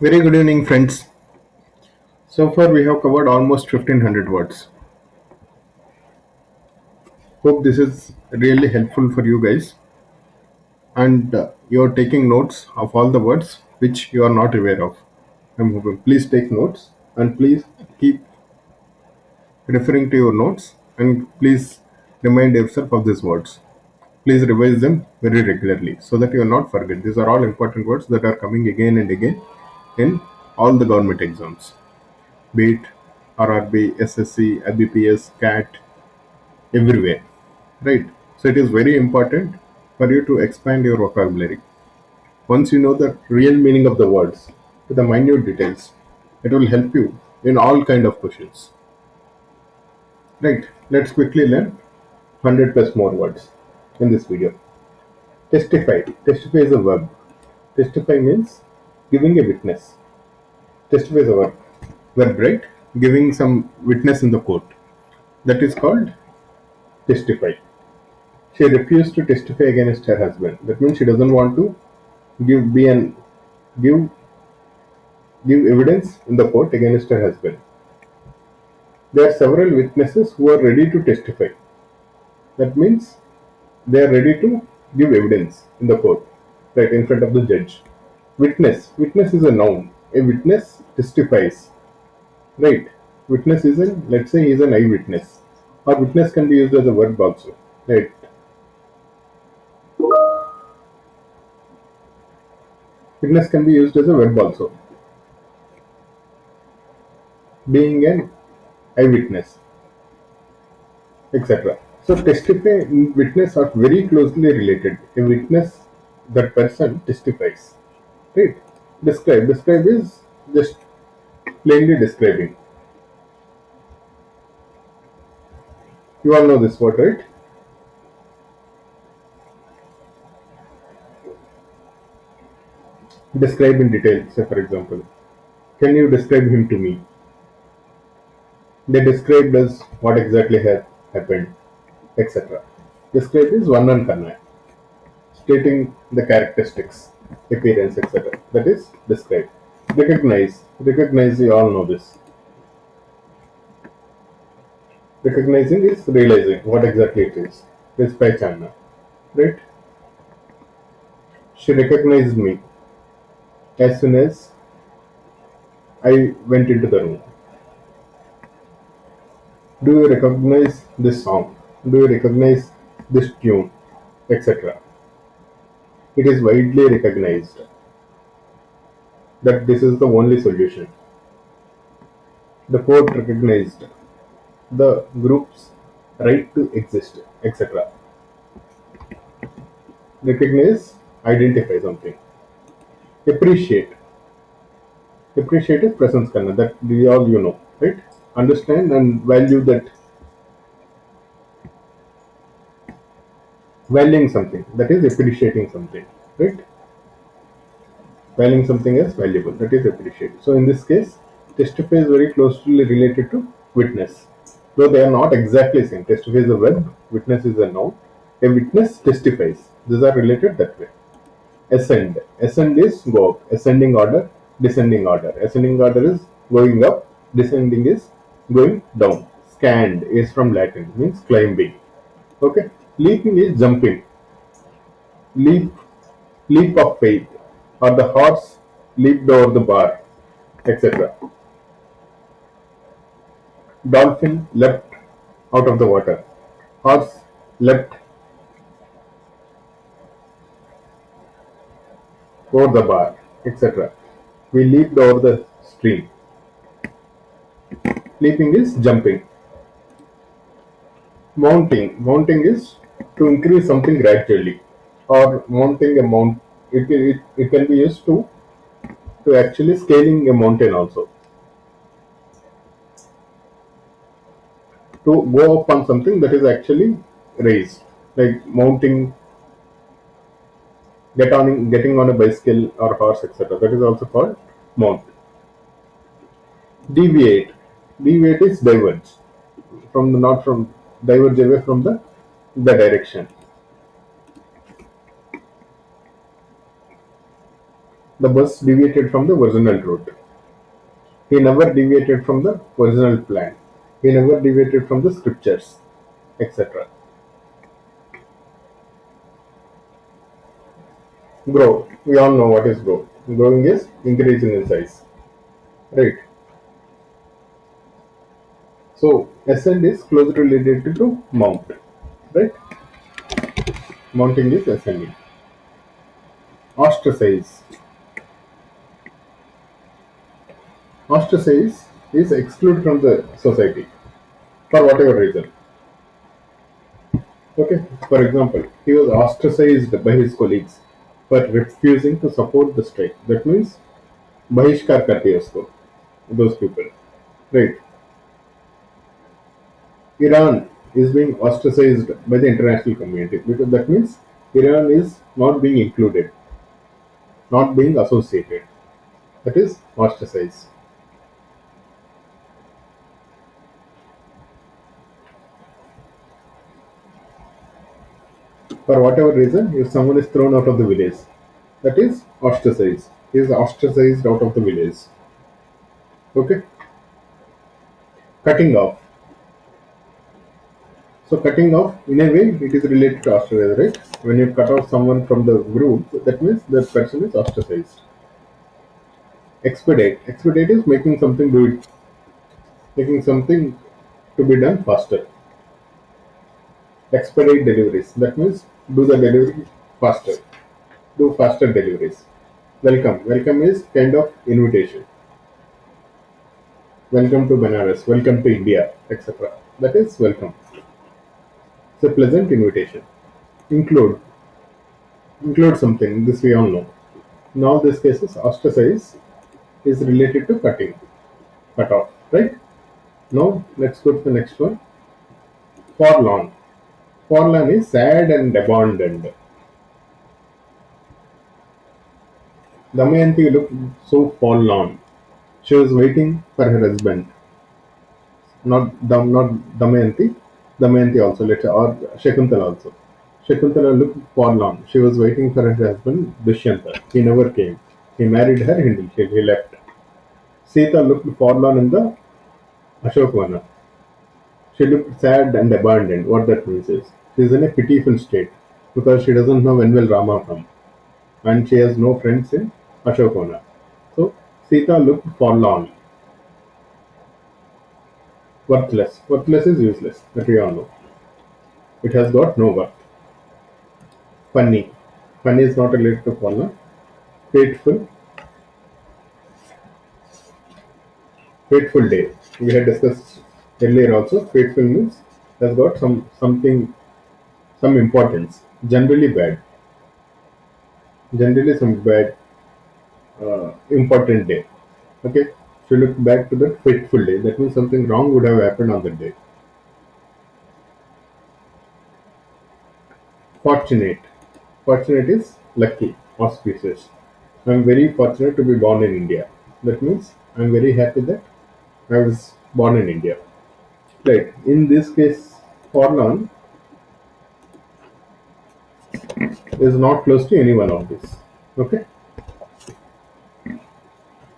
Very good evening, friends. So far, we have covered almost 1500 words. Hope this is really helpful for you guys, and you're taking notes of all the words which you are not aware of. I'm hoping. Please take notes and please keep referring to your notes and please remind yourself of these words. Please revise them very regularly so that you are not forget. These are all important words that are coming again and again in all the government exams, be it RRB, SSC, IBPS, CAT, everywhere, right? So it is very important for you to expand your vocabulary. Once you know the real meaning of the words with the minute details, it will help you in all kind of questions, right? Let's quickly learn 100 plus more words in this video. Testify is a verb. Testify means giving a witness. Testify is a verb, right? Giving some witness in the court, that is called testify. She refused to testify against her husband. That means she doesn't want to give be an give give evidence in the court against her husband. There are several witnesses who are ready to testify. That means they are ready to give evidence in the court, right, in front of the judge. Witness is a noun. A witness testifies, right? Witness is an, let's say he is an eyewitness, or witness can be used as a verb also, right? Witness can be used as a verb also, being an eyewitness, etc. So testify and witness are very closely related. A witness, that person testifies. Right? Describe. Describe is just plainly describing. You all know this word, right? Describe in detail. Say for example, can you describe him to me? They described as what exactly had happened, etc. Describe is Varnan, stating the characteristics, appearance, etc. That is describe. Recognize. Recognize, you all know this. Recognizing is realizing what exactly it is. This by Channa. Right? She recognized me as soon as I went into the room. Do you recognize this song? Do you recognize this tune? Etc. It is widely recognized that this is the only solution. The court recognized the group's right to exist, etc. Recognize, identify something. Appreciate. Appreciate is presence karna. That we all you know, right? Understand and value that, valuing something. That is appreciating something, right? Valuing something as valuable. That is appreciate. So in this case, testify is very closely related to witness. Though they are not exactly same. Testify is a verb, witness is a noun. A witness testifies. These are related that way. Ascend. Ascend is go up. Ascending order, descending order. Ascending order is going up, descending is going down. Scanned is from Latin, means climbing. Okay. Leaping is jumping. Leap, leap of faith, or the horse leaped over the bar, etc. Dolphin leapt out of the water. Horse leapt over the bar, etc. We leaped over the stream. Leaping is jumping. Mounting. Mounting is to increase something gradually, or mounting a mount. It can be used to actually scaling a mountain also. To go up on something that is actually raised, like mounting, getting on a bicycle or horse, etc. That is also called mount. Deviate. Deviate is diverge from the, not from, diverge away from the direction. The bus deviated from the original route. He never deviated from the original plan. He never deviated from the scriptures, etc. Grow. We all know what is grow. Growing is increasing in size. Right. So ascend is closely related to mount. Right. Mounting is ascending. Ostracize. Ostracize is excluded from the society for whatever reason. Okay. For example, he was ostracized by his colleagues for refusing to support the strike. That means बहिष्कार करती है उसको those people, right? Iran is being ostracized by the international community because that means Iran is not being included, not being associated. That is ostracized. For whatever reason, if someone is thrown out of the village, that is ostracized. He is ostracized out of the village. Okay, cutting off. So cutting off, in a way, it is related to ostracize, right? When you cut off someone from the group, that means that person is ostracized. Expedite. Expedite is making something to be done faster. Expedite deliveries. That means do the delivery faster. Do faster deliveries. Welcome. Welcome is kind of invitation. Welcome to Banaras. Welcome to India, etc. That is welcome. It's a pleasant invitation. Include. Include something. This we all know. In all these cases, ostracize is related to cutting. Cut off. Right? Now let's go to the next one. Forlorn. Forlorn is sad and abandoned. Damayanti looked so forlorn. She was waiting for her husband. Not Damayanti. Damayanti also later, or Shakuntala also. Shakuntala looked forlorn. She was waiting for her husband Dushyanta. He never came. He married her and he left. Sita looked forlorn in the Ashokvana. She looked sad and abandoned. What that means is she is in a pitiful state because she doesn't know when will Rama come, and she has no friends in Ashokvana. So Sita looked forlorn. Worthless. Worthless is useless. That we all know. It has got no worth. Funny. Funny is not related to forlorn. Fateful. Fateful day. We had discussed earlier also. Fateful means has got some importance. Generally bad. Generally some bad important day. Okay. If you look back to that fateful day, that means something wrong would have happened on that day. Fortunate. Fortunate is lucky, auspicious. I am very fortunate to be born in India. That means I am very happy that I was born in India. Right. In this case, forlorn is not close to any one of these. Okay.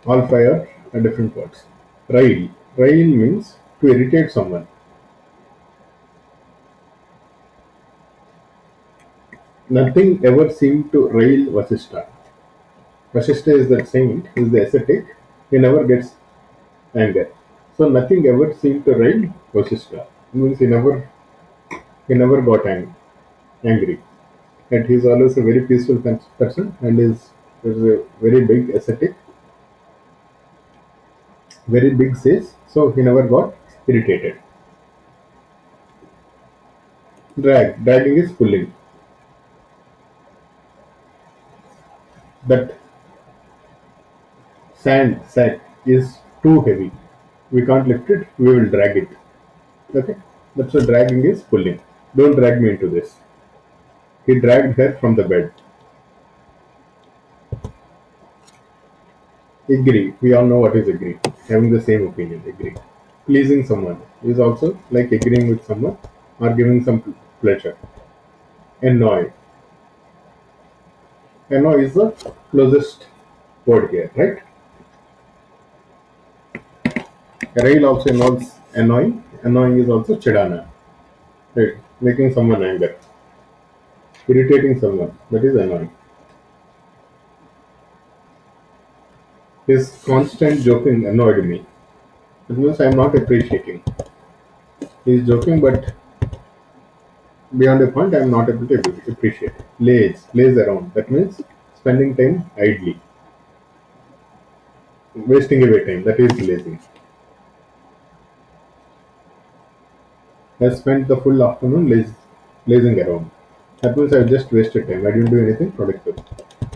All five are different words. Rile. Rile means to irritate someone. Nothing ever seemed to rile Vasishtha. Vasishtha is the saint, is the ascetic. He never gets anger. So nothing ever seemed to rile Vasishtha. Means he never got angry. And he is always a very peaceful person and is a very big ascetic, very big sage. So he never got irritated. Drag. Dragging is pulling. That sand sack is too heavy. We can't lift it. We will drag it. Okay. That's what dragging is pulling. Don't drag me into this. He dragged her from the bed. Agree. We all know what is agree. Having the same opinion. Agree. Pleasing someone is also like agreeing with someone or giving some pleasure. Annoy. Annoy is the closest word here, right? Rail also involves annoying. Annoying is also chidana, right? Making someone anger, irritating someone. That is annoying. His constant joking annoyed me. That means I am not appreciating. He is joking, but beyond a point, I am not able to appreciate. Lays around. That means spending time idly, wasting away time. That is lazy. I spent the full afternoon lazing around. That means I just wasted time. I didn't do anything productive.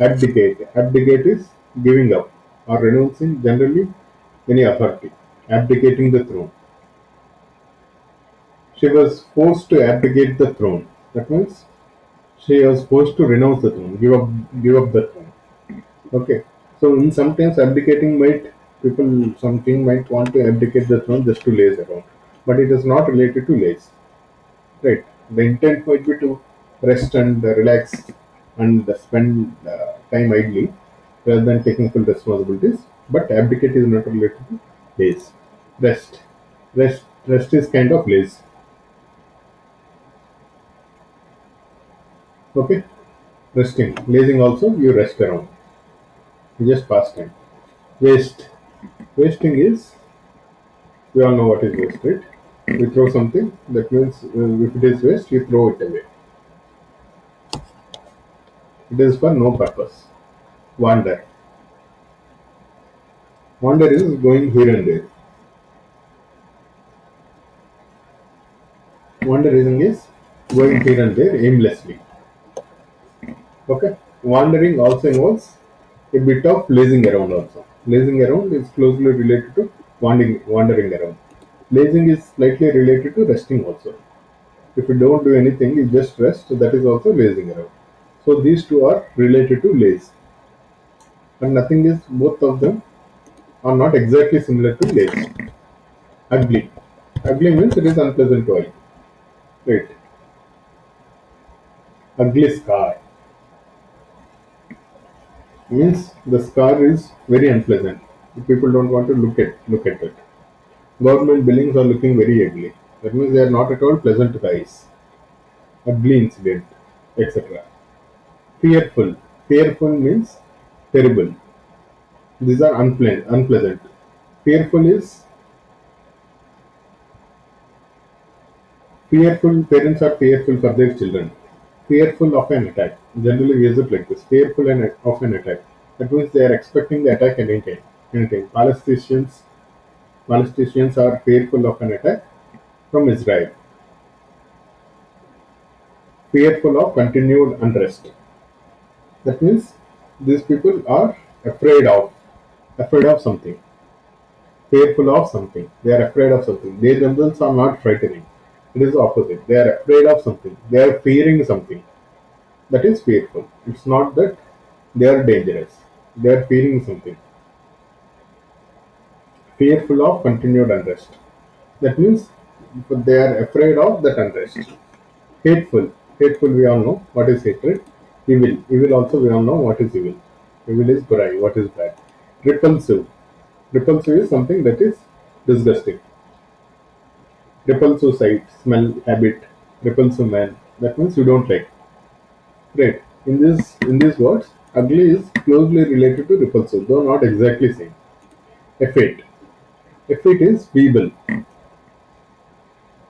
Abdicate. Abdicate is giving up or renouncing generally any authority. Abdicating the throne. She was forced to abdicate the throne. That means she was forced to renounce the throne, give up the throne. Okay. So in sometimes abdicating might people something might want to abdicate the throne just to laze around. But it is not related to laze. Right. The intent might be to rest and relax and spend time idly rather than taking full responsibilities. But abdicate is not related to laze. Rest. Rest is kind of laze. Okay. Resting. Lazing also you rest around. You just pass time. Waste. Wasting is we all know what is waste, right? We throw something. That means if it is waste, you throw it away. It is for no purpose. Wander. Wander is going here and there. Wandering is going here and there aimlessly. Okay. Wandering also involves a bit of lazing around also. Lazing around is closely related to wandering around. Lazing is slightly related to resting also. If you don't do anything, you just rest, that is also lazing around. So these two are related to laze. And nothing is both of them are not exactly similar to laze. Ugly. Ugly means it is unpleasant to eye. Right. Ugly scar means the scar is very unpleasant. People don't want to look at it. Government buildings are looking very ugly. That means they are not at all pleasant to the eyes. Ugly incident, etc. Fearful. Fearful means terrible. These are unpleasant. Fearful is fearful. Parents are fearful for their children. Fearful of an attack. Generally, we use it like this. Fearful of an attack. That means they are expecting the attack anytime. Anytime. Palestinians are fearful of an attack from Israel. Fearful of continued unrest. That means these people are afraid of something, fearful of something. They are afraid of something. They themselves are not frightening. It is the opposite. They are afraid of something. They are fearing something. That is fearful. It's not that they are dangerous. They are fearing something. Fearful of continued unrest. That means they are afraid of that unrest. Hateful. Hateful we all know what is hatred. Evil. Evil also we all know what is evil. Evil is burai, what is bad. Repulsive. Repulsive is something that is disgusting. Repulsive sight, smell, habit, repulsive man. That means you don't like. Right. In these words, ugly is closely related to repulsive, though not exactly same. Effete. Effete is feeble.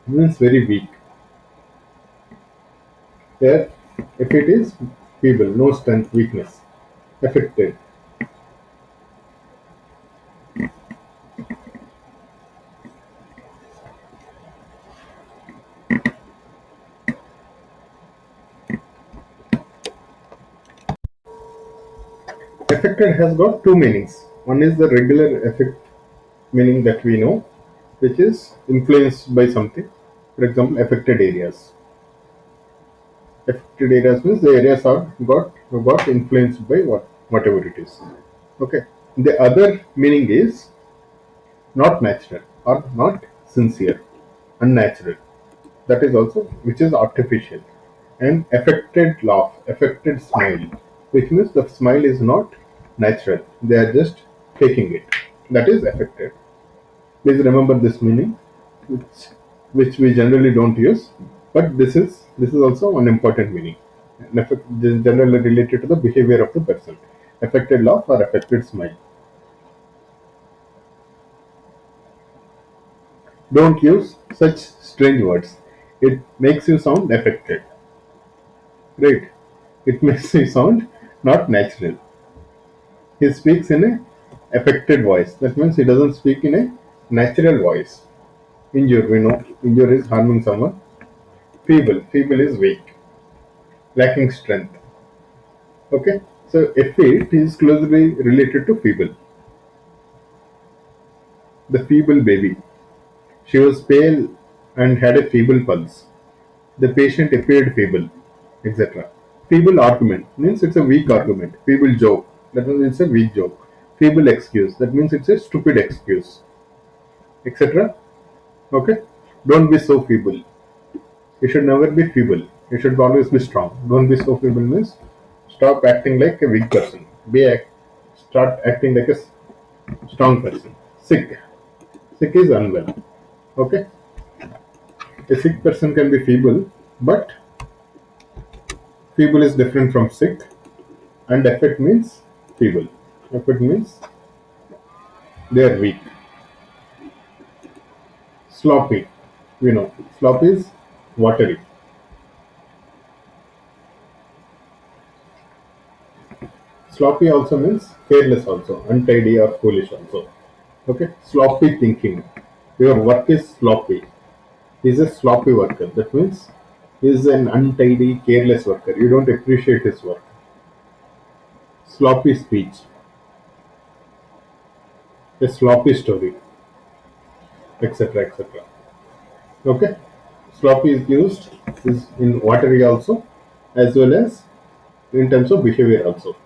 Means very weak. There, effete is feeble, no strength, weakness. Affected. Affected has got two meanings. One is the regular affect meaning that we know, which is influenced by something. For example, affected areas. Affected areas means the areas are got influenced by whatever it is. Okay. The other meaning is not natural or not sincere, unnatural. That is also which is artificial. And affected laugh, affected smile, which means the smile is not natural. They are just faking it. That is affected. Please remember this meaning, which which we generally don't use, but this is also an important meaning. An effect generally related to the behavior of the person. Affected laugh or affected smile. Don't use such strange words. It makes you sound affected. Right? It makes you sound not natural. He speaks in a affected voice. That means he doesn't speak in a natural voice. Injure, we know. Injure is harming someone. Feeble. Feeble is weak, lacking strength. Okay. So effete is closely related to feeble. The feeble baby. She was pale and had a feeble pulse. The patient appeared feeble, etc. Feeble argument means it's a weak argument. Feeble joke, that means it's a weak joke. Feeble excuse, that means it's a stupid excuse, etc. Okay? Don't be so feeble. You should never be feeble. You should always be strong. Don't be so feeble means stop acting like a weak person. Start acting like a strong person. Sick. Sick is unwell. Okay? A sick person can be feeble, but feeble is different from sick, and affect means feeble. Affect means they are weak. Sloppy. You know, sloppy is watery. Sloppy also means careless also, untidy or foolish also. Okay, sloppy thinking. Your work is sloppy. He's a sloppy worker. That means he's an untidy, careless worker. You don't appreciate his work. Sloppy speech. A sloppy story, etc. etc. Okay, sloppy is used is in watery also, as well as in terms of behavior also.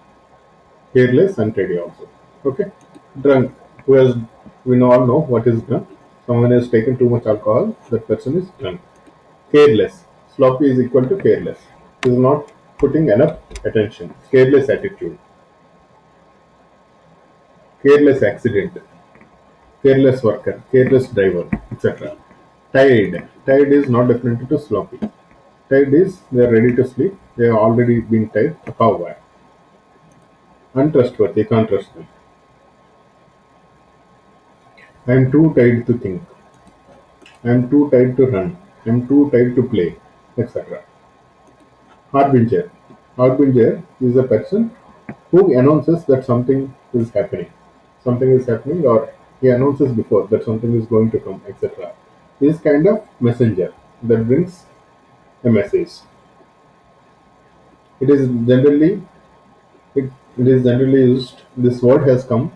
Careless and untidy also. Okay, drunk. Who has we all know what is drunk. Someone has taken too much alcohol. That person is drunk. Careless. Sloppy is equal to careless. He is not putting enough attention. Careless attitude. Careless accident. Careless worker. Careless driver, etc. Tired. Tired is not different to sloppy. Tired is they are ready to sleep. They have already been tired. However, untrustworthy. Can't trust them. I am too tired to think. I am too tired to run. I am too tired to play, etc. Harbinger. Harbinger is a person who announces that something is happening. Something is happening, or he announces before that something is going to come, etc. He is kind of messenger that brings a message. It is generally it is generally used. This word has come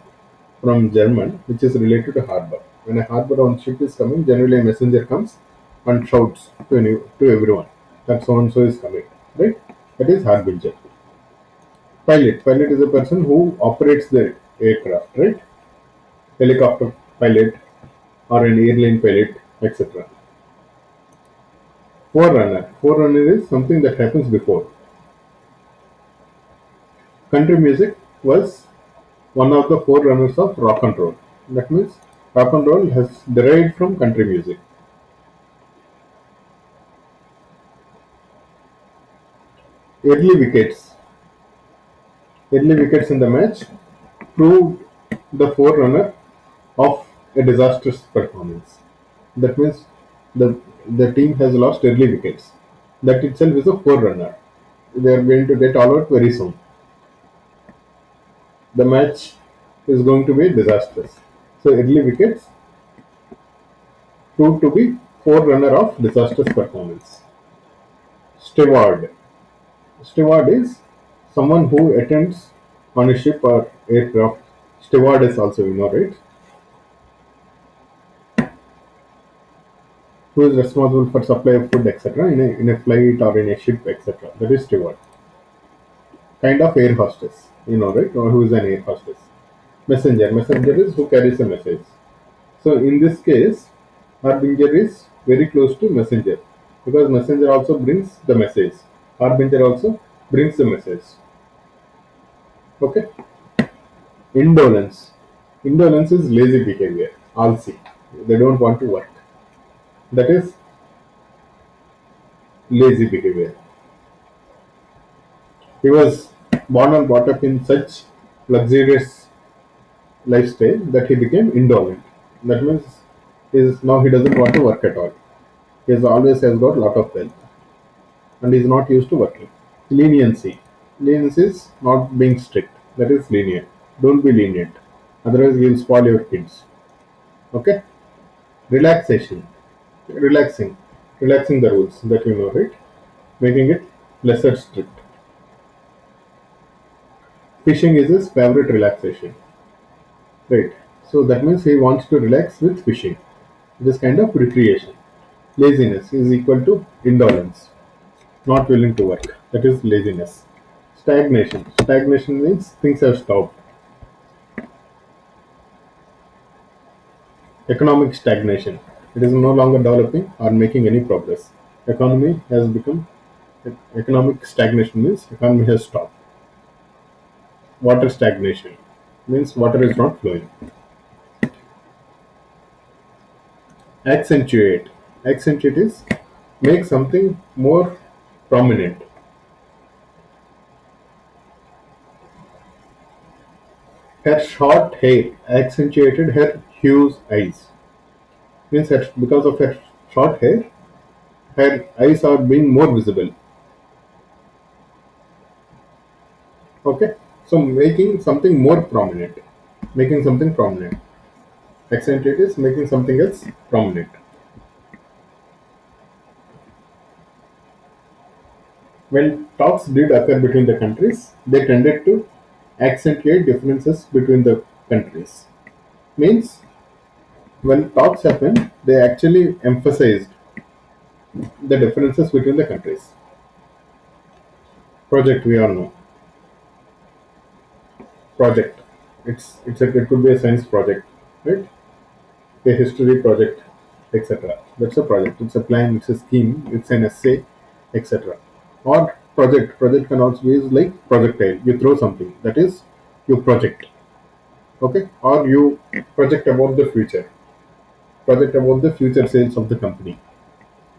from German, which is related to harbor. When a harbor on ship is coming, generally a messenger comes and shouts to everyone that so and so is coming. Right? That is harbinger. Pilot. Pilot is a person who operates the aircraft. Right? Helicopter pilot or an airline pilot, etc. Forerunner. Forerunner is something that happens before. Country music was one of the forerunners of rock and roll. That means rock and roll has derived from country music. Early wickets. Early wickets in the match proved the forerunner of a disastrous performance. That means the team has lost early wickets. That itself is a forerunner. They are going to get all out very soon. The match is going to be disastrous. So early wickets proved to be forerunner of disastrous performance. Steward. Steward is someone who attends on a ship or aircraft. Steward is also right? Who is responsible for supply of food, etc. In a flight or in a ship, etc. That is steward. Kind of air hostess, right? Or who is an air hostess. Messenger. Messenger is who carries a message. So in this case, harbinger is very close to messenger because messenger also brings the message. Harbinger also brings the message. Okay. Indolence. Indolence is lazy behavior. Alsi. They don't want to work. That is lazy behavior. He was born and brought up in such luxurious lifestyle that he became indolent. That means now he doesn't want to work at all. He has got lot of wealth and is not used to working. Leniency. Leniency is not being strict. That is lenient. Don't be lenient. Otherwise you will spoil your kids. Okay? Relaxation. Relaxing. Relaxing the rules that you know, right? Making it lesser strict. Fishing is his favorite relaxation. Right. So that means he wants to relax with fishing. This kind of recreation. Laziness is equal to indolence. Not willing to work. That is laziness. Stagnation. Stagnation means things have stopped. Economic stagnation. It is no longer developing or making any progress. Economy has become economic stagnation means economy has stopped. Water stagnation means water is not flowing. Accentuate. Accentuate is make something more prominent. Her short hair accentuated her huge eyes. Means that because of her short hair, her eyes are being more visible. Okay, so making something more prominent. Making something prominent. Accentuate is making something else prominent. When talks did occur between the countries, they tended to accentuate differences between the countries. Means when talks happened, they actually emphasized the differences between the countries. Project we all know. Project. It could be a science project, right? A history project, etc. That's a project. It's a plan. It's a scheme. It's an essay, etc. Or project. Project can also be like projectile. You throw something. That is you project. Okay. Or you project about the future. Project about the future sales of the company.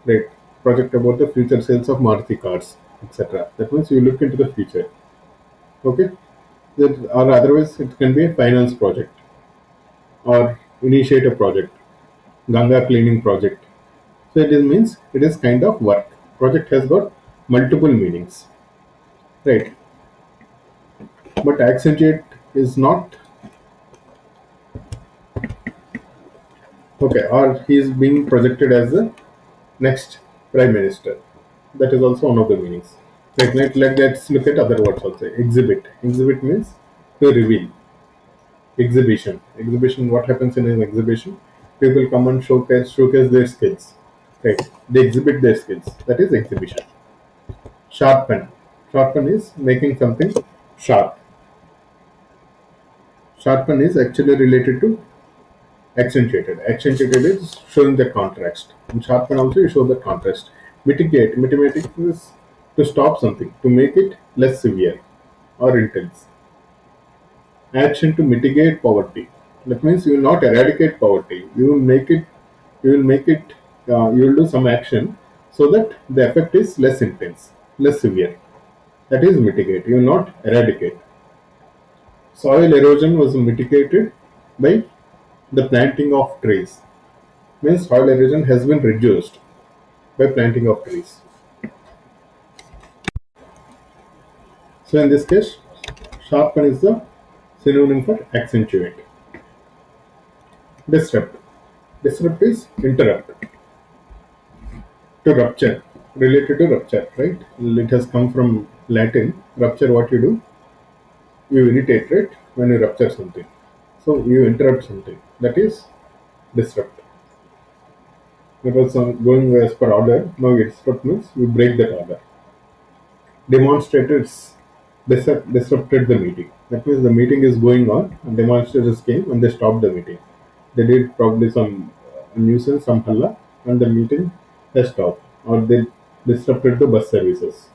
Right. Project about the future sales of Maruti cars, etc. That means you look into the future. Okay. Or otherwise it can be a finance project or initiate a project, Ganga cleaning project. So it is means it is kind of work. Project has got multiple meanings, right? But accentuate is not okay. Or he is being projected as the next prime minister. That is also one of the meanings. Let's look at other words also. Exhibit. Exhibit means to reveal. Exhibition. Exhibition. What happens in an exhibition? People come and showcase their skills. Right. They exhibit their skills. That is exhibition. Sharpen. Sharpen is making something sharp. Sharpen is actually related to accentuated. Accentuated is showing the contrast. And sharpen also you show the contrast. Mitigate. Mitigate is to stop something, to make it less severe or intense. Action to mitigate poverty. That means you will not eradicate poverty. You will do some action so that the effect is less intense, less severe. That is mitigate. You will not eradicate. Soil erosion was mitigated by the planting of trees. Means soil erosion has been reduced by planting of trees. So in this case, sharpen is the synonym for accentuate. Disrupt. Disrupt is interrupt. To rupture. Related to rupture, right? It has come from Latin. Rupture, what you do? You irritate, right? When you rupture something. So you interrupt something. That is disrupt. It was going as per order. Now it disrupt means you break that order. Demonstrators disrupted the meeting. That means the meeting is going on and demonstrators came and they stopped the meeting. They did probably some nuisance, some halla, and the meeting has stopped. Or they disrupted the bus services.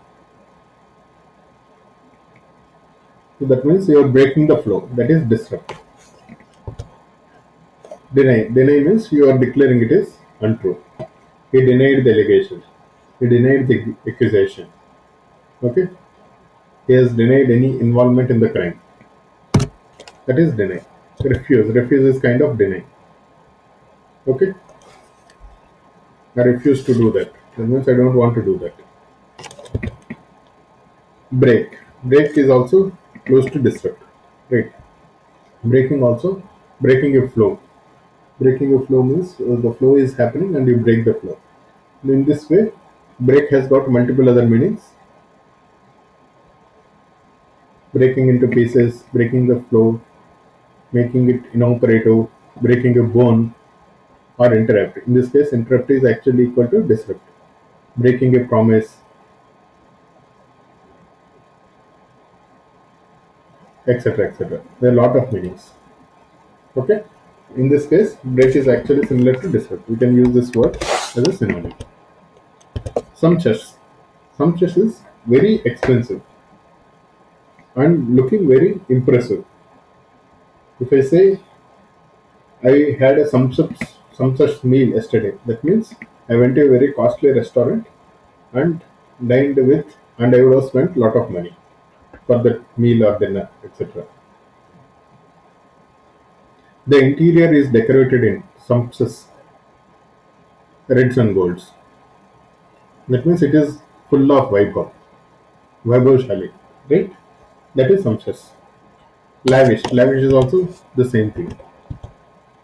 So that means you are breaking the flow. That is disrupt. Deny. Deny means you are declaring it is untrue. He denied the allegation. He denied the accusation. Okay. He has denied any involvement in the crime. That is deny. Refuse. Refuse is kind of deny. Okay. I refuse to do that. That means I don't want to do that. Break. Break is also close to disrupt. Right. Breaking also breaking a flow. Breaking a flow means the flow is happening and you break the flow. In this way, break has got multiple other meanings. Breaking into pieces, breaking the flow, making it inoperative, breaking a bone, or interrupt. In this case, interrupt is actually equal to disrupt. Breaking a promise, etc. etc. There are a lot of meanings. Okay. In this case, break is actually similar to disrupt. We can use this word as a synonym. Sumptuous. Sumptuous is very expensive and looking very impressive. If I say I had a sumptuous meal yesterday, that means I went to a very costly restaurant and dined with, and I would have spent a lot of money for that meal or dinner, etc. The interior is decorated in sumptuous reds and golds. That means it is full of Vaibhavshali, right? That is sumptuous. Lavish. Lavish is also the same thing.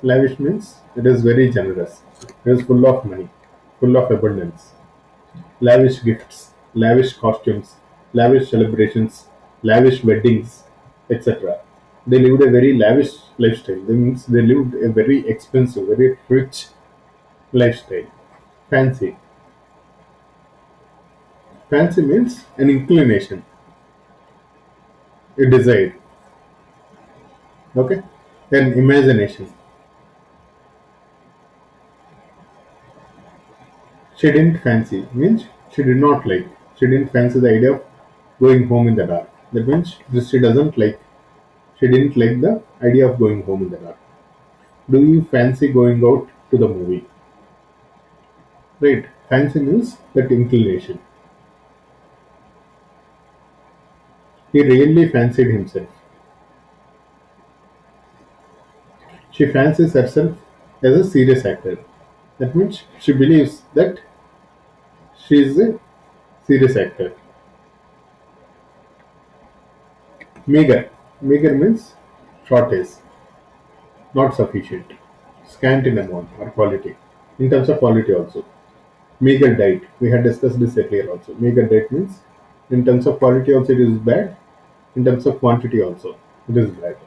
Lavish means it is very generous. It is full of money, full of abundance. Lavish gifts, lavish costumes, lavish celebrations, lavish weddings, etc. They lived a very lavish lifestyle. That means they lived a very expensive, very rich lifestyle. Fancy. Fancy means an inclination, a desire, okay, an imagination. She didn't fancy means she did not like. She didn't fancy the idea of going home in the dark. That means she doesn't like. She didn't like the idea of going home in the dark. Do you fancy going out to the movie? Right. Fancy means that inclination. He really fancied himself. She fancies herself as a serious actor. That means she believes that she is a serious actor. Meager. Meager means shortage, not sufficient, scant in amount or quality. In terms of quality also. Meager diet. We had discussed this earlier also. Meager diet means in terms of quality also it is bad. In terms of quantity also it is bad.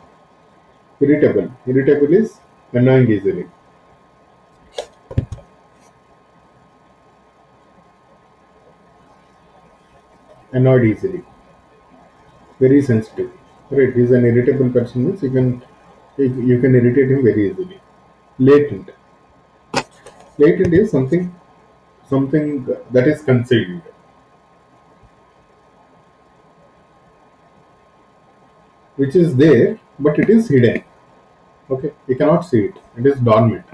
Irritable. Irritable is annoying easily. Annoyed easily. Very sensitive. Right. He's an irritable person means you can irritate him very easily. Latent. Latent is something that is concealed, which is there but it is hidden. Okay, you cannot see it. It is dormant.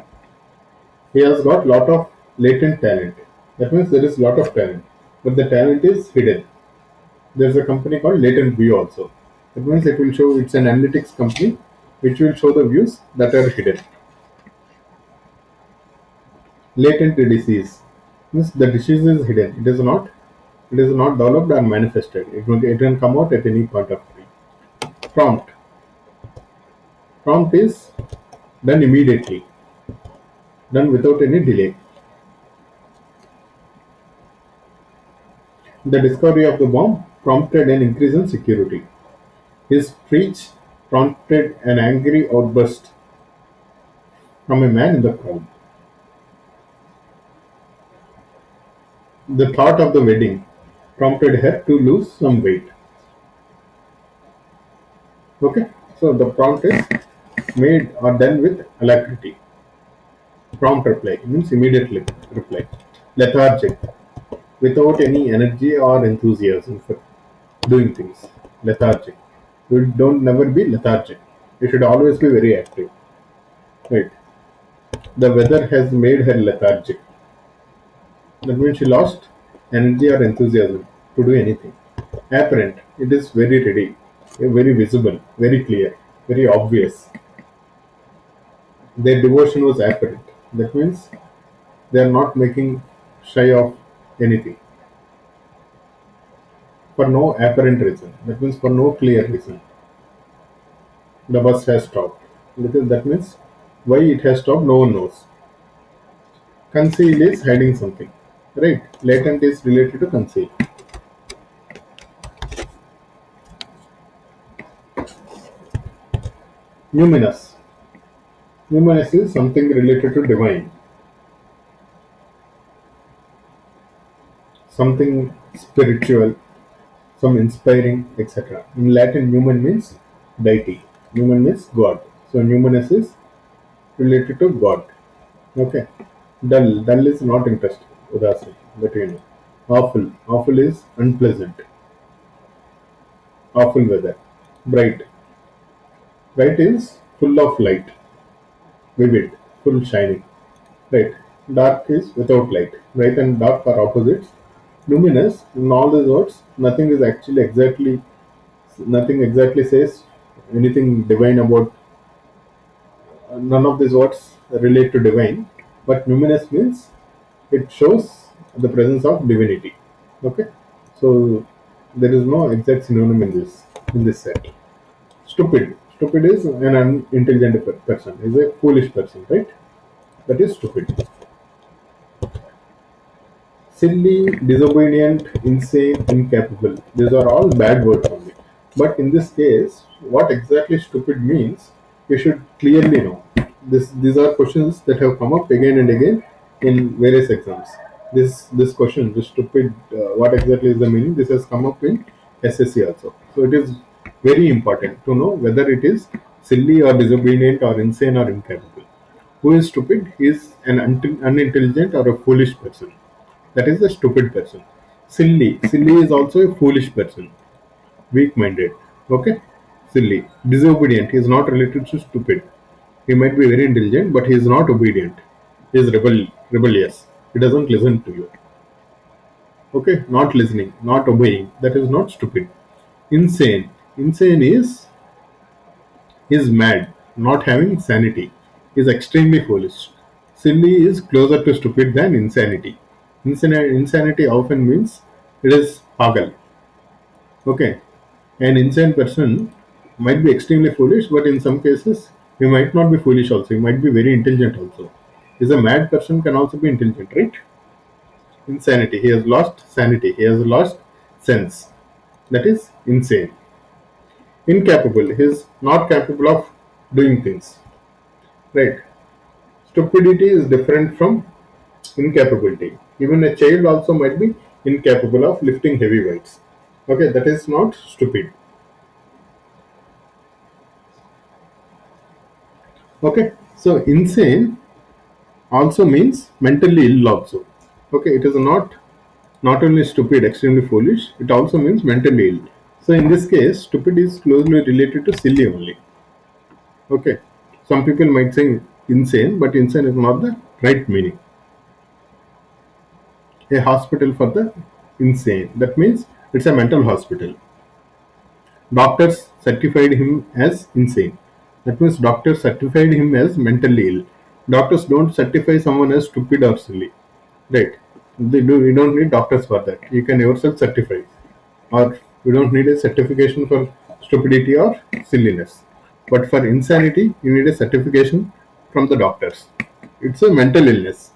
He has got lot of latent talent. That means there is lot of talent, but the talent is hidden. There is a company called Latent View also. That means it will show. It's an analytics company which will show the views that are hidden. Latent disease means the disease is hidden. It is not developed or manifested. It can come out at any point of time. Prompt. Prompt is done immediately, done without any delay. The discovery of the bomb prompted an increase in security. His speech prompted an angry outburst from a man in the crowd. The thought of the wedding prompted her to lose some weight. Okay, so the prompt is made or done with alacrity. Prompt reply means immediately reply. Lethargic, without any energy or enthusiasm for doing things. Lethargic. You don't never be lethargic. You should always be very active. Right. The weather has made her lethargic. That means she lost energy or enthusiasm to do anything. Apparent. It is very ready, very visible, very clear, very obvious. Their devotion was apparent. That means they are not making shy of anything for no apparent reason. That means for no clear reason. The bus has stopped. That means why it has stopped, no one knows. Conceal is hiding something. Right? Latent is related to conceal. Numinous. Numinous is something related to divine, something spiritual, some inspiring, etc. In Latin, numen means deity. Numen means God. So numinous is related to God. Okay. Dull. Dull is not interesting. Udasi. That you know. Awful. Awful is unpleasant. Awful weather. Bright. Bright is full of light. Vivid. Full shining. Right. Dark is without light. Bright and dark are opposites. Luminous, in all these words, nothing exactly says anything divine about. None of these words relate to divine, but luminous means it shows the presence of divinity. Okay, so there is no exact synonym in this set. Stupid. Stupid is an unintelligent person. Is a foolish person, right? That is stupid. Silly, disobedient, insane, incapable. These are all bad words only. But in this case, what exactly stupid means, you should clearly know. These are questions that have come up again and again in various exams. This question, this stupid, what exactly is the meaning? This has come up in SSC also. So it is very important to know whether it is silly or disobedient or insane or incapable. Who is stupid? He is an unintelligent or a foolish person. That is a stupid person. Silly. Silly is also a foolish person. Weak minded. Okay? Silly. Disobedient. He is not related to stupid. He might be very intelligent, but he is not obedient. He is rebellious. He doesn't listen to you. Okay? Not listening, not obeying. That is not stupid. Insane. Insane is mad, not having sanity. Is extremely foolish. Silly is closer to stupid than insanity. Insanity often means it is pagal. Okay, an insane person might be extremely foolish, but in some cases he might not be foolish also. He might be very intelligent also. Is a mad person can also be intelligent, right? Insanity. He has lost sanity. He has lost sense. That is insane. Incapable. He is not capable of doing things. Right. Stupidity is different from incapability. Even a child also might be incapable of lifting heavy weights. Okay, that is not stupid. Okay, so insane also means mentally ill also. Okay, it is not only stupid, extremely foolish, it also means mentally ill. So in this case, stupid is closely related to silly only. Okay, some people might say insane, but insane is not the right meaning. A hospital for the insane. That means it's a mental hospital. Doctors certified him as insane. That means doctors certified him as mentally ill. Doctors don't certify someone as stupid or silly. Right. You don't need doctors for that. You can yourself certify. Or you don't need a certification for stupidity or silliness. But for insanity, you need a certification from the doctors. It's a mental illness.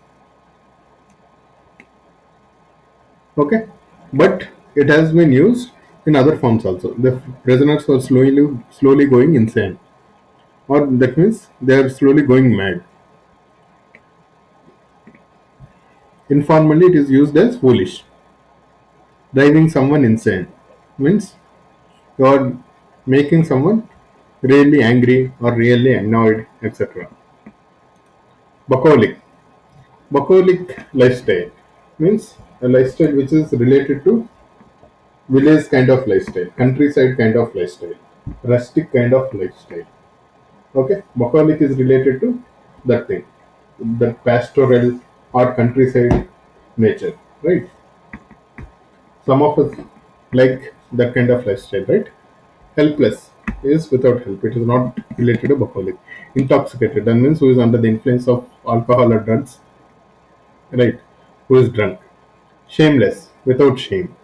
Okay, but it has been used in other forms also. The prisoners were slowly going insane, or that means they are slowly going mad. Informally, it is used as foolish. Driving someone insane means you are making someone really angry or really annoyed, etc. Bucolic. Bucolic lifestyle means a lifestyle which is related to village kind of lifestyle, countryside kind of lifestyle. rustic kind of lifestyle. Okay, bucolic is related to that thing, that pastoral or countryside nature, right? Some of us like that kind of lifestyle, right? Helpless is without help. It is not related to bucolic. Intoxicated, that means who is under the influence of alcohol or drugs, right? Who is drunk. Shameless, without shame.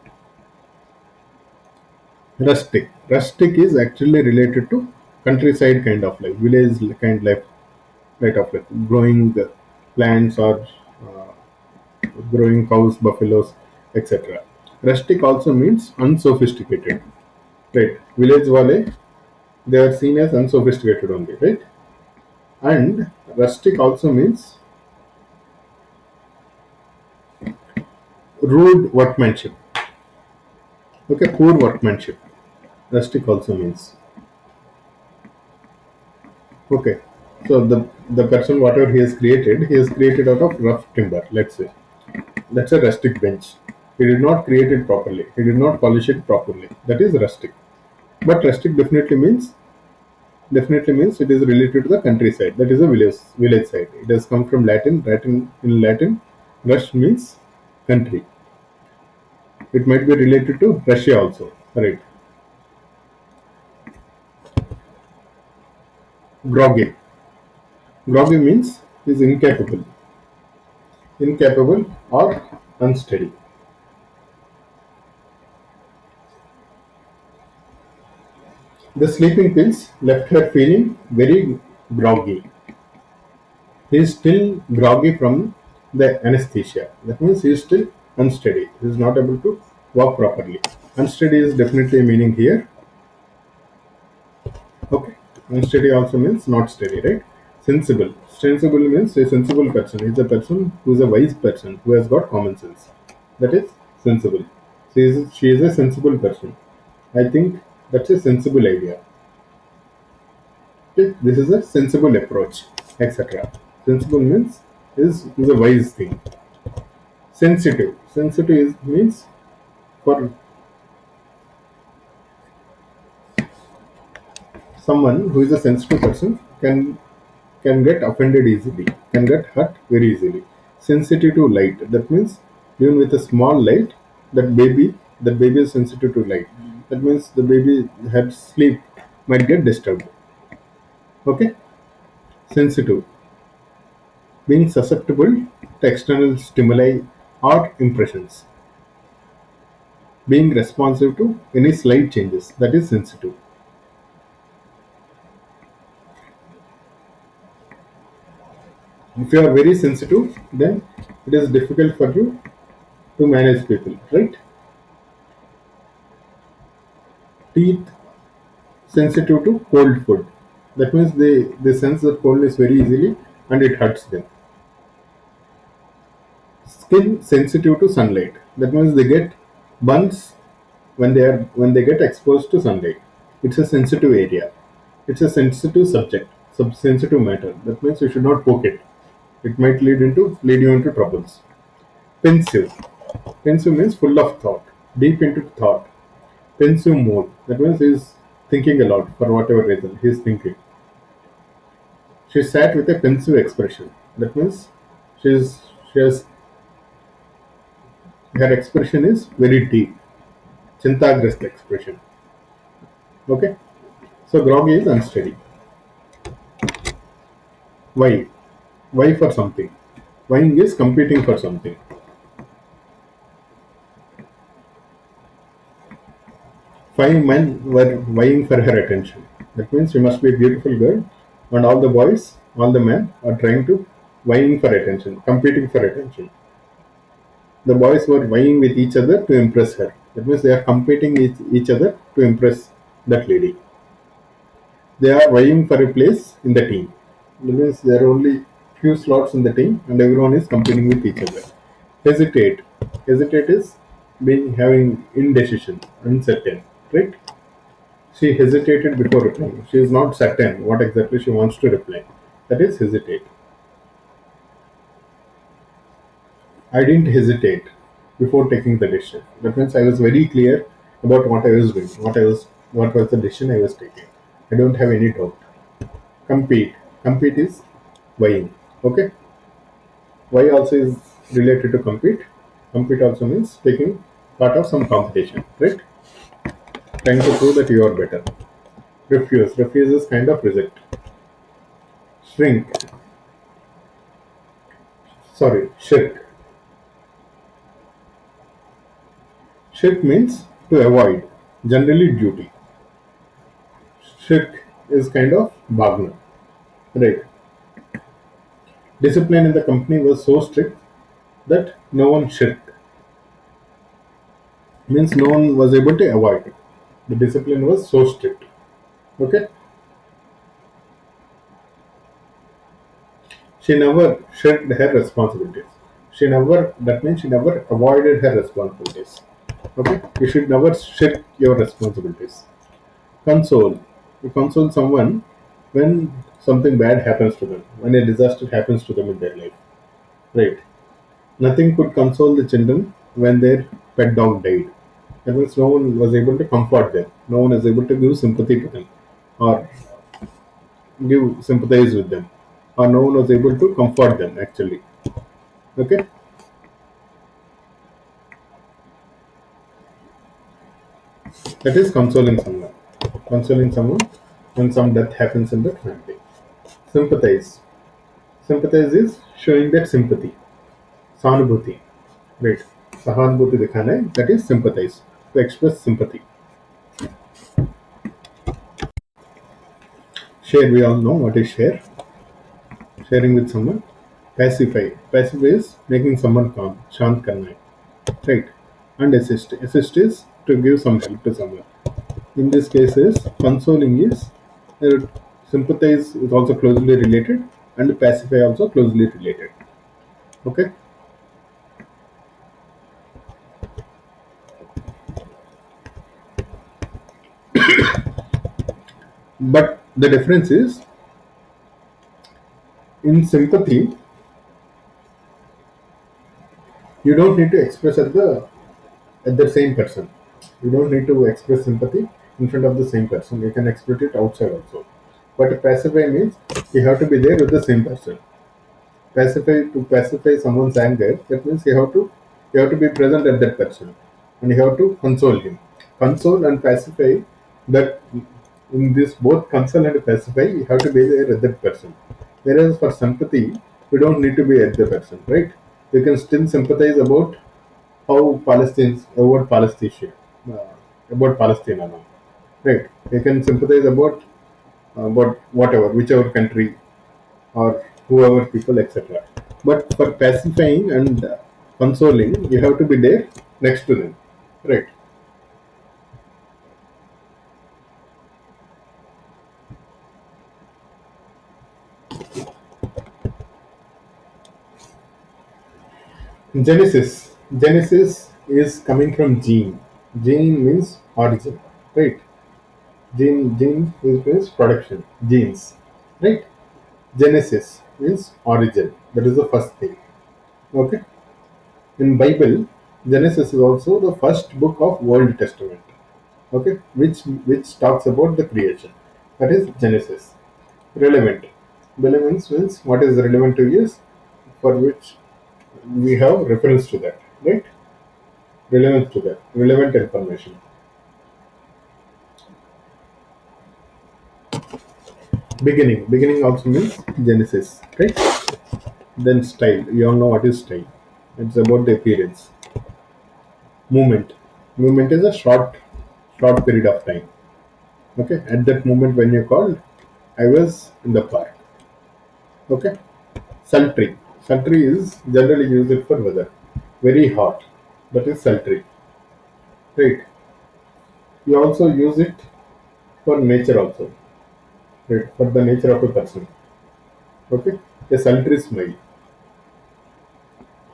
Rustic. Rustic is actually related to countryside kind of life, village kind life, right of life, growing plants or growing cows, buffaloes, etc. Rustic also means unsophisticated, right? Village wale, they are seen as unsophisticated only, right? And rustic also means rude workmanship. Okay, poor workmanship. Rustic also means. Okay, so the person whatever he has created out of rough timber. Let's say that's a rustic bench. He did not create it properly. He did not polish it properly. That is rustic. But rustic definitely means it is related to the countryside. That is a village side. It has come from Latin. In Latin, rust means country. It might be related to Russia also. Right. Groggy. Groggy means is incapable or unsteady. The sleeping pills left her feeling very groggy. He is still groggy from the anesthesia. That means he is still unsteady. He is not able to walk properly. Unsteady is definitely meaning here. Okay. Unsteady also means not steady, right? Sensible. Sensible means a sensible person. He is a person who is a wise person who has got common sense. That is sensible. She is a sensible person. I think that's a sensible idea. Okay? This is a sensible approach, etc. Sensible means is a wise thing. Sensitive. Means for someone who is a sensitive person can get offended easily, can get hurt very easily. Sensitive to light. That means even with a small light, that baby is sensitive to light. That means the baby had sleep might get disturbed. Okay, sensitive, being susceptible to external stimuli or impressions, being responsive to any slight changes. That is sensitive. If you are very sensitive, then it is difficult for you to manage people, right? Teeth sensitive to cold food. That means they sense that coldness very easily and it hurts them. Skin sensitive to sunlight. That means they get burns when they get exposed to sunlight. It's a sensitive area. It's a sensitive subject, sensitive matter. That means you should not poke it. It might lead you into troubles. Pensive. Pensive means full of thought, deep into thought. Pensive mood. That means he's thinking a lot for whatever reason. He's thinking. She sat with a pensive expression. That means she's she has her expression is very deep. Chintagrast expression. Okay. So groggy is unsteady. Why? Why for something? Vying is competing for something. Five men were vying for her attention. That means she must be a beautiful girl, and all the boys, all the men are trying to vying for attention, competing for attention. The boys were vying with each other to impress her. That means they are competing with each other to impress that lady. They are vying for a place in the team. That means there are only few slots in the team, and everyone is competing with each other. Hesitate. Hesitate is being having indecision, uncertain, right? She hesitated before replying. She is not certain what exactly she wants to reply. That is hesitate. I didn't hesitate before taking the decision. That means I was very clear about what I was doing, what I was what was the decision I was taking. I don't have any doubt. Compete. Compete is vying. Okay. Why also is related to compete. Compete also means taking part of some competition, right? Trying to prove that you are better. Refuse. Refuse is kind of reject. Shrink. Sorry, shirk. Shirk means to avoid, generally duty. Shirk is kind of bhagna, right? Discipline in the company was so strict that no one shirked. Means no one was able to avoid it. The discipline was so strict. Okay. She never shirked her responsibilities. She never, that means she never avoided her responsibilities. Okay. You should never shirk your responsibilities. Console. You console someone when something bad happens to them, when a disaster happens to them in their life. Right. Nothing could console the children when their pet dog died. That means no one was able to comfort them. No one was able to give sympathy to them or give sympathize with them. Or no one was able to comfort them actually. Okay? That is consoling someone. Consoling someone when some death happens in the family. Sympathize. Sympathize is showing that sympathy. Sahanubhuti. Right. Sahanubhuti dikhana hai, that is sympathize. To express sympathy. Share, we all know what is share. Sharing with someone. Pacify. Pacify is making someone calm. Shant karna hai. Right. And assist. Assist is to give some help to someone. In this case, is consoling is sympathize is also closely related, and pacify also closely related. Okay. But the difference is in sympathy, you don't need to express at the same person. You don't need to express sympathy in front of the same person. You can express it outside also. But pacify means you have to be there with the same person. Pacify, to pacify someone's anger, that means you have to be present at that person, and you have to console him. Console and pacify, that in this both console and pacify, you have to be there at that person. Whereas for sympathy, you don't need to be at the person, right? You can still sympathize how Palestinians about Palestine and all, right? You can sympathize about whatever, whichever country or whoever people, etc. But for pacifying and consoling, you have to be there next to them, right? Genesis. Genesis is coming from gene. Gene means origin, right? Gene means production. Genes, right? Genesis means origin. That is the first thing. Okay. In Bible, Genesis is also the first book of Old Testament. Okay, which talks about the creation. That is Genesis. Relevant. Relevance means what is relevant to us, for which we have reference to that, right? Relevance to that, relevant information. Beginning. Beginning also means Genesis, right? Then style. You all know what is style. It's about the appearance. Movement. Movement is a short period of time. Okay. At that moment when you called, I was in the park. Okay. Sultry. Sultry is generally used for weather. Very hot. That is sultry. Right. You also use it for nature also. Right. For the nature of a person. Okay. A sultry smile.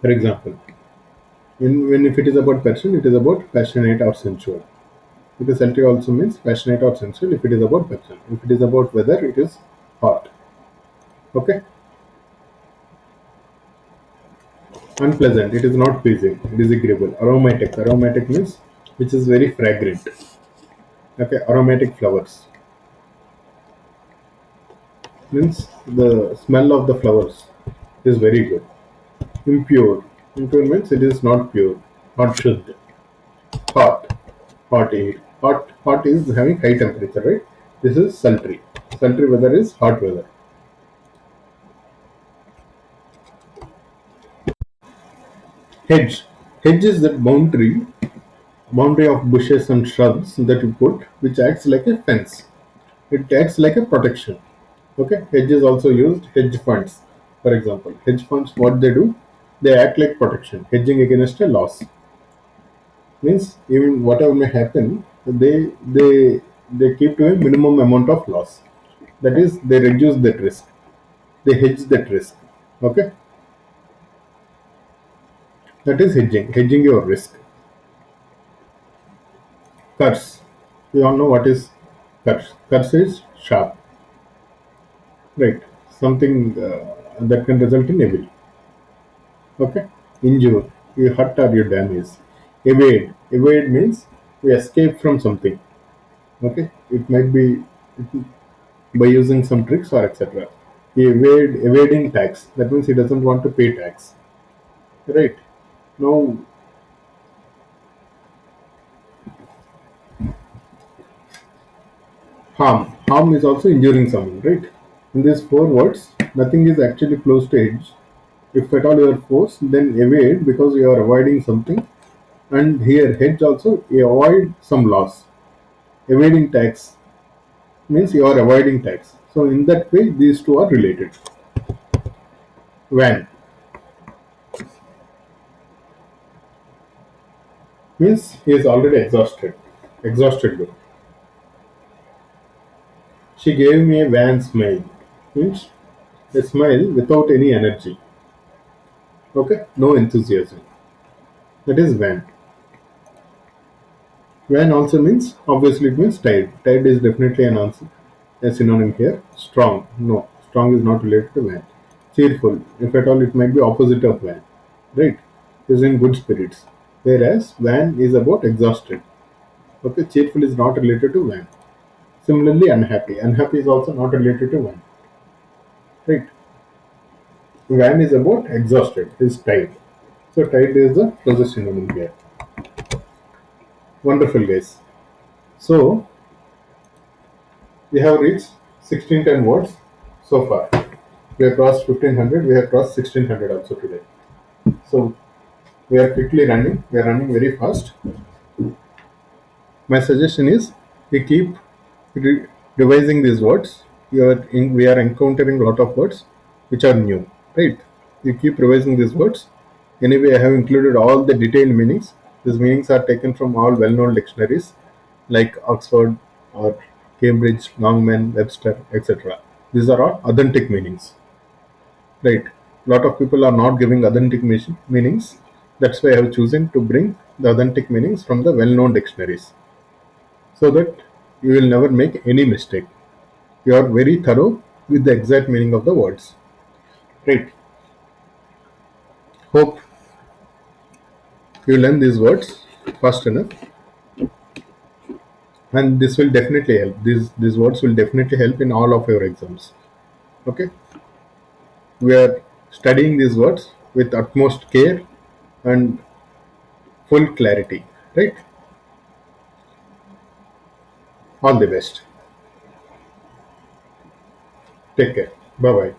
For example, when if it is about person, it is about passionate or sensual. Because sultry also means passionate or sensual if it is about person. If it is about weather, it is hot. Okay. Unpleasant. It is not pleasing. It is agreeable. Aromatic. Aromatic means which is very fragrant. Okay, aromatic flowers means the smell of the flowers is very good. Impure. Impure means it is not pure, not shuddh. Hot. Hot air. Hot is having high temperature, right? This is sultry. Sultry weather is hot weather. Hedge. Hedge is that boundary of bushes and shrubs that you put, which acts like a fence. It acts like a protection. Okay, hedge is also used. Hedge funds, for example, hedge funds, what they do, they act like protection, hedging against a loss. Means even whatever may happen, they keep to a minimum amount of loss. That is, they reduce that risk. They hedge that risk. Okay, that is hedging your risk. Curse. We all know what is curse. Curse is sharp, right? Something that can result in evil. Okay, injure, you hurt or you damage. Evade means we escape from something. Okay, it might be by using some tricks or etc. Evading tax, that means he doesn't want to pay tax, right? Now, harm is also injuring someone, right? In these four words, nothing is actually close to edge. If at all you are forced, then evade because you are avoiding something. And here hedge also, you avoid some loss. Evading tax means you are avoiding tax. So in that way, these two are related. Van means he is already exhausted. Exhausted look. She gave me a wan smile. Means a smile without any energy. Okay, no enthusiasm. That is van. Van also means, obviously it means tired. Tired is definitely an answer. A synonym here. Strong. No, strong is not related to van. Cheerful. If at all, it might be opposite of van. Right? Is in good spirits. Whereas van is about exhausted. Okay, cheerful is not related to van. Similarly, unhappy. Unhappy is also not related to van. Right? Van is about exhausted, is tired. So tired is the closest synonym here. Wonderful, guys. So we have reached 1610 words so far. We have crossed 1500. We have crossed 1600 also today. So we are quickly running. We are running very fast. My suggestion is we keep revising these words. We are encountering a lot of words which are new, right? You keep revising these words. Anyway, I have included all the detailed meanings. These meanings are taken from all well-known dictionaries like Oxford or Cambridge, Longman, Webster, etc. These are all authentic meanings, right? A lot of people are not giving authentic meanings. That's why I have chosen to bring the authentic meanings from the well-known dictionaries, so that you will never make any mistake. You are very thorough with the exact meaning of the words. Right. Hope you learn these words fast enough, and this will definitely help. These words will definitely help in all of your exams. Okay. We are studying these words with utmost care and full clarity. Right. All the best. Take care. Bye bye.